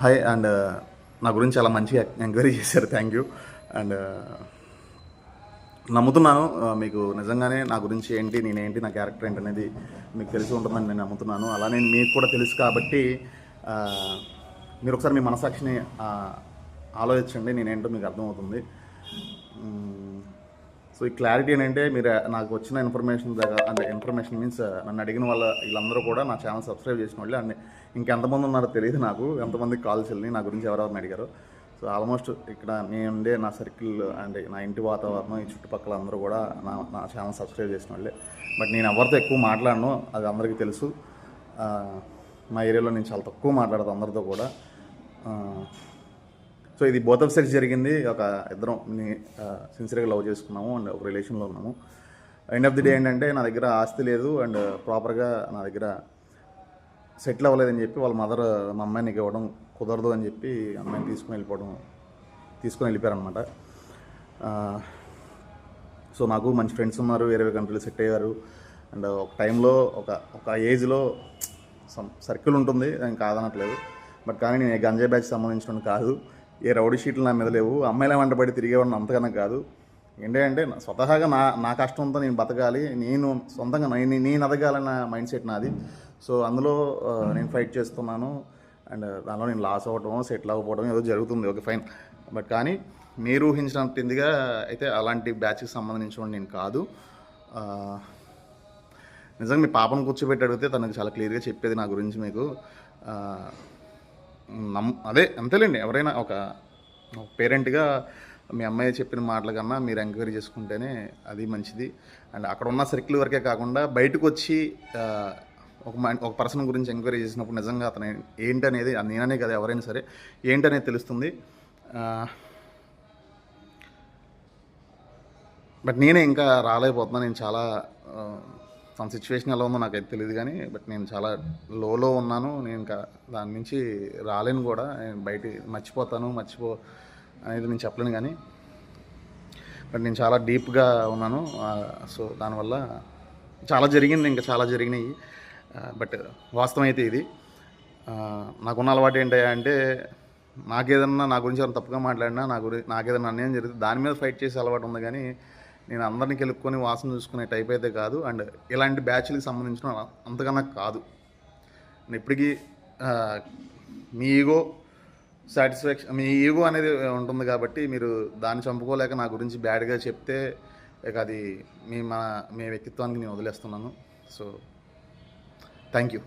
Hi and నా గురించి చాలా మంచిగా ఎంక్వైరీ చేశారు. Thank you. అండ్ నమ్ముతున్నాను మీకు నిజంగానే నా గురించి ఏంటి, నేనేంటి, నా క్యారెక్టర్ ఏంటి అనేది మీకు తెలిసి ఉంటుందని నేను నమ్ముతున్నాను. అలానే మీకు కూడా తెలుసు కాబట్టి ఆ, మీరు ఒకసారి మీ మనసాక్షిని ఆలోచించండి, నేనేంటో మీకు అర్థమవుతుంది. సో ఈ క్లారిటీ ఏంటంటే, మీరు నాకు వచ్చిన ఇన్ఫర్మేషన్ దగ్గర అంటే ఇన్ఫర్మేషన్ మీన్స్ నన్ను అడిగిన వీళ్ళందరూ కూడా నా ఛానల్ సబ్స్క్రైబ్ చేసిన వాళ్ళు. అండ్ ఇంకెంతమంది ఉన్నారో తెలియదు నాకు, ఎంతమందికి కాల్స్ వెళ్ళి నా గురించి ఎవరెవరిని అడిగారు. సో ఆల్మోస్ట్ ఇక్కడ నేనుండే నా సర్కిల్ అంటే నా ఇంటి వాతావరణం, ఈ చుట్టుపక్కల అందరూ కూడా నా ఛానల్ సబ్స్క్రైబ్ చేసిన వాళ్ళే. బట్ నేను ఎవరితో ఎక్కువ మాట్లాడను, అది అందరికీ తెలుసు. మా ఏరియాలో నేను చాలా తక్కువ మాట్లాడతాను అందరితో కూడా. సో ఇది బోత్ ఆఫ్ సైడ్స్ జరిగింది. ఒక ఇద్దరం సిన్సియర్గా లవ్ చేసుకున్నాము అండ్ ఒక రిలేషన్లో ఉన్నాము. ఎండ్ ఆఫ్ ది డే ఏంటంటే, నా దగ్గర ఆస్తి లేదు అండ్ ప్రాపర్గా నా దగ్గర సెటిల్ అవ్వలేదని చెప్పి వాళ్ళ మదర్ మా అమ్మాయిని నీకు ఇవ్వడం కుదరదు అని చెప్పి అమ్మాయిని తీసుకొని వెళ్ళిపోయారనమాట. సో నాకు మంచి ఫ్రెండ్స్ ఉన్నారు, వేరే కంట్రీలో సెట్ అయ్యారు. అండ్ ఒక టైంలో ఒక ఏజ్లో సర్కిల్ ఉంటుంది, నేను కాదనట్లేదు. బట్ కానీ నేను గంజాయి బ్యాచ్ సంబంధించిన కాదు, ఏ రౌడీ షీట్లు నా మీద లేవు, అమ్మాయిల వెంట పడి తిరిగేవాడిని అంతకన్నా కాదు. ఏంటంటే స్వతహాగా నా కష్టంతో నేను బతకాలి, నేను సొంతంగా నేను ఎదగాలన్న మైండ్ సెట్ నాది. సో అందులో నేను ఫైట్ చేస్తున్నాను అండ్ దానిలో నేను లాస్ అవ్వటం, సెటిల్ అవ్వకపోవడం ఏదో జరుగుతుంది. Okay fine. బట్ కానీ మీరు ఊహించినట్టుగా అయితే అలాంటి బ్యాచ్కి సంబంధించిన నేను కాదు. నిజంగా మీ పాపను కూర్చోబెట్టి అడిగితే తనకు చాలా క్లియర్గా చెప్పేది నా గురించి మీకు. అదే అంతేలేండి, ఎవరైనా ఒక పేరెంట్గా మీ అమ్మాయి చెప్పిన మాటల కన్నా మీరు ఎంక్వైరీ చేసుకుంటేనే అది మంచిది. అండ్ అక్కడ ఉన్న సర్కిల్ వరకే కాకుండా బయటకు వచ్చి ఒక పర్సన్ గురించి ఎంక్వైరీ చేసినప్పుడు నిజంగా అతను ఏంటనేది, నేననే కదా ఎవరైనా సరే ఏంటనేది తెలుస్తుంది. బట్ నేనే ఇంకా రాలేకపోతున్నాను. నేను చాలా తన సిచ్యువేషన్ ఎలా ఉందో నాకైతే తెలియదు కానీ, బట్ నేను చాలా లోలో ఉన్నాను. నేను ఇంకా దాని నుంచి రాలేను కూడా. నేను బయట మర్చిపోతాను అనేది నేను చెప్పలేను కానీ, బట్ నేను చాలా డీప్గా ఉన్నాను. సో దానివల్ల చాలా జరిగింది, ఇంకా చాలా జరిగినాయి. బట్ వాస్తవం అయితే ఇది. నాకున్న అలవాటు ఏంటంటే, నాకేదన్నా నా గురించి ఏమైనా తప్పుగా మాట్లాడినా, నాకేదన్నా అన్యాయం జరిగితే దాని మీద ఫైట్ చేసే అలవాటు ఉంది కానీ, నేను అందరినీ కెలుక్కొని వాసన చూసుకునే టైప్ అయితే కాదు. అండ్ ఇలాంటి బ్యాచ్లకు సంబంధించిన అంతకన్నా కాదు. ఇప్పటికీ మీ ఈగో అనేది ఉంటుంది కాబట్టి మీరు దాన్ని చంపుకోలేక నా గురించి బ్యాడ్గా చెప్తే ఇక అది మీ వ్యక్తిత్వానికి నేను వదిలేస్తున్నాను. So thank you.